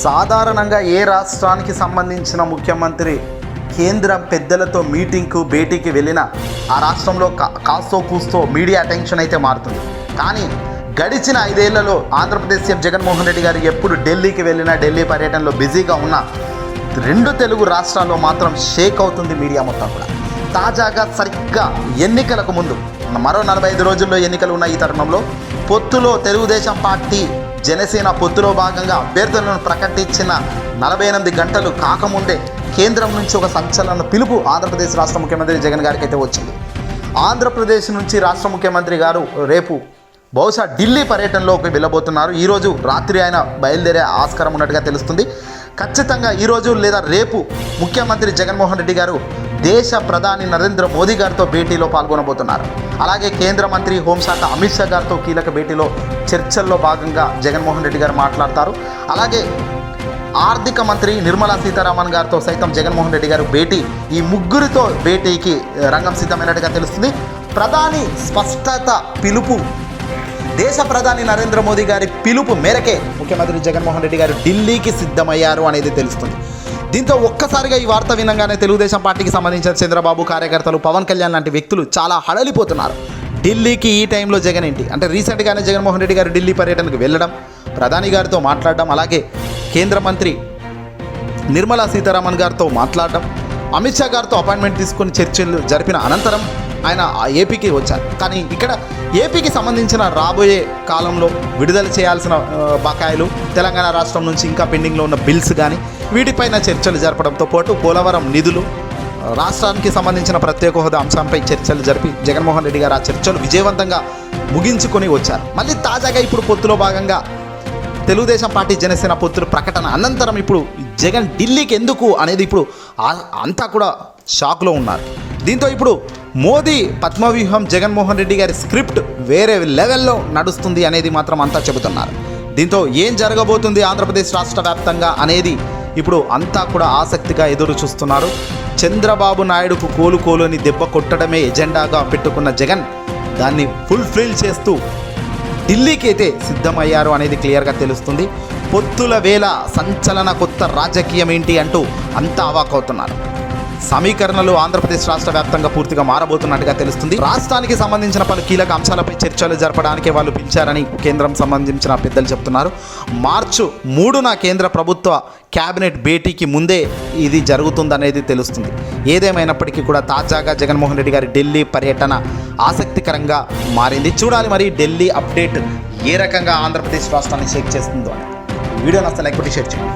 సాధారణంగా ఏ రాష్ట్రానికి సంబంధించిన ముఖ్యమంత్రి కేంద్ర పెద్దలతో మీటింగ్కు భేటీకి వెళ్ళినా ఆ రాష్ట్రంలో కాస్తో కూస్తో మీడియా అటెన్షన్ అయితే మారుతుంది. కానీ గడిచిన 5 ఏళ్లలో ఆంధ్రప్రదేశ్ సీఎం జగన్మోహన్ రెడ్డి గారు ఎప్పుడు ఢిల్లీకి వెళ్ళినా, ఢిల్లీ పర్యటనలో బిజీగా ఉన్న 2 తెలుగు రాష్ట్రాల్లో మాత్రం షేక్ అవుతుంది మీడియా మొత్తం కూడా. తాజాగా సరిగ్గా ఎన్నికలకు ముందు మరో 45 రోజుల్లో ఎన్నికలు ఉన్న ఈ తరుణంలో పొత్తులో తెలుగుదేశం పార్టీ జనసేన పొత్తులో భాగంగా అభ్యర్థులను ప్రకటించిన 48 గంటలు కాకముందే కేంద్రం నుంచి ఒక సంచలన పిలుపు ఆంధ్రప్రదేశ్ రాష్ట్ర ముఖ్యమంత్రి జగన్ గారికి అయితే వచ్చింది. ఆంధ్రప్రదేశ్ నుంచి రాష్ట్ర ముఖ్యమంత్రి గారు రేపు బహుశా ఢిల్లీ పర్యటనలోకి వెళ్ళబోతున్నారు. ఈరోజు రాత్రి ఆయన బయలుదేరే ఆస్కారం ఉన్నట్టుగా తెలుస్తుంది. ఖచ్చితంగా ఈరోజు లేదా రేపు ముఖ్యమంత్రి జగన్మోహన్ రెడ్డి గారు దేశ ప్రధాని నరేంద్ర మోదీ గారితో భేటీలో పాల్గొనబోతున్నారు. అలాగే కేంద్ర మంత్రి హోంశాఖ అమిత్ షా గారితో కీలక భేటీలో చర్చల్లో భాగంగా జగన్మోహన్ రెడ్డి గారు మాట్లాడతారు. అలాగే ఆర్థిక మంత్రి నిర్మలా సీతారామన్ గారితో సైతం జగన్మోహన్ రెడ్డి గారు భేటీ, ఈ ముగ్గురితో భేటీకి రంగం సిద్ధమైనట్టుగా తెలుస్తుంది. ప్రధాని స్పష్టత పిలుపు, దేశ ప్రధాని నరేంద్ర మోదీ గారి పిలుపు మేరకే ముఖ్యమంత్రి జగన్మోహన్ రెడ్డి గారు ఢిల్లీకి సిద్ధమయ్యారు అనేది తెలుస్తుంది. దీంతో ఒక్కసారిగా ఈ వార్త వినగానే తెలుగుదేశం పార్టీకి సంబంధించిన చంద్రబాబు కార్యకర్తలు, పవన్ కళ్యాణ్ లాంటి వ్యక్తులు చాలా హడలిపోతున్నారు. ఢిల్లీకి ఈ టైంలో జగన్ ఏంటి అంటే, రీసెంట్గానే జగన్మోహన్ రెడ్డి గారు ఢిల్లీ పర్యటనకు వెళ్ళడం, ప్రధాని గారితో మాట్లాడడం, అలాగే కేంద్ర మంత్రి నిర్మలా సీతారామన్ గారితో మాట్లాడడం, అమిత్ షా గారితో అపాయింట్మెంట్ తీసుకొని చర్చలు జరిపిన అనంతరం ఆయన ఏపీకి వచ్చారు. కానీ ఇక్కడ ఏపీకి సంబంధించిన రాబోయే కాలంలో విడుదల చేయాల్సిన బకాయిలు, తెలంగాణ రాష్ట్రం నుంచి ఇంకా పెండింగ్లో ఉన్న బిల్స్ కానీ వీటిపైన చర్చలు జరపడంతో పాటు పోలవరం నిధులు, రాష్ట్రానికి సంబంధించిన ప్రత్యేక హోదా అంశంపై చర్చలు జరిపి జగన్మోహన్ రెడ్డి గారు ఆ చర్చలు విజయవంతంగా ముగించుకొని వచ్చారు. మళ్ళీ తాజాగా ఇప్పుడు పొత్తులో భాగంగా తెలుగుదేశం పార్టీ జనసేన పొత్తుల ప్రకటన అనంతరం ఇప్పుడు జగన్ ఢిల్లీకి ఎందుకు అనేది ఇప్పుడు అంతా కూడా షాక్లో ఉన్నారు. దీంతో ఇప్పుడు మోదీ పద్మవ్యూహం, జగన్మోహన్ రెడ్డి గారి స్క్రిప్ట్ వేరే లెవెల్లో నడుస్తుంది అనేది మాత్రం అంతా చెబుతున్నారు. దీంతో ఏం జరగబోతుంది ఆంధ్రప్రదేశ్ రాష్ట్ర వ్యాప్తంగా అనేది ఇప్పుడు అంతా కూడా ఆసక్తిగా ఎదురు చూస్తున్నారు. చంద్రబాబు నాయుడుకు కోలుకోలుని దెబ్బ కొట్టడమే ఎజెండాగా పెట్టుకున్న జగన్ దాన్ని ఫుల్ఫిల్ చేస్తూ ఢిల్లీకి అయితే సిద్ధమయ్యారు అనేది క్లియర్గా తెలుస్తుంది. పొత్తుల వేళ సంచలన కొత్త రాజకీయం ఏంటి అంటూ అంతా అవాకవుతున్నారు. సమీకరణలు ఆంధ్రప్రదేశ్ రాష్ట్ర వ్యాప్తంగా పూర్తిగా మారబోతున్నట్టుగా తెలుస్తుంది. రాష్ట్రానికి సంబంధించిన పలు కీలక అంశాలపై చర్చలు జరపడానికే వాళ్ళు పిలిచారని కేంద్రం సంబంధించిన పెద్దలు చెప్తున్నారు. మార్చి 3న కేంద్ర ప్రభుత్వ క్యాబినెట్ భేటీకి ముందే ఇది జరుగుతుందనేది తెలుస్తుంది. ఏదేమైనప్పటికీ కూడా తాజాగా జగన్మోహన్ రెడ్డి గారి ఢిల్లీ పర్యటన ఆసక్తికరంగా మారింది. చూడాలి మరి ఢిల్లీ అప్డేట్ ఏ రకంగా ఆంధ్రప్రదేశ్ రాష్ట్రాన్ని షేక్ చేస్తుందో అని. వీడియోని అసలు లైక్ కొట్టి షేర్ చేయండి.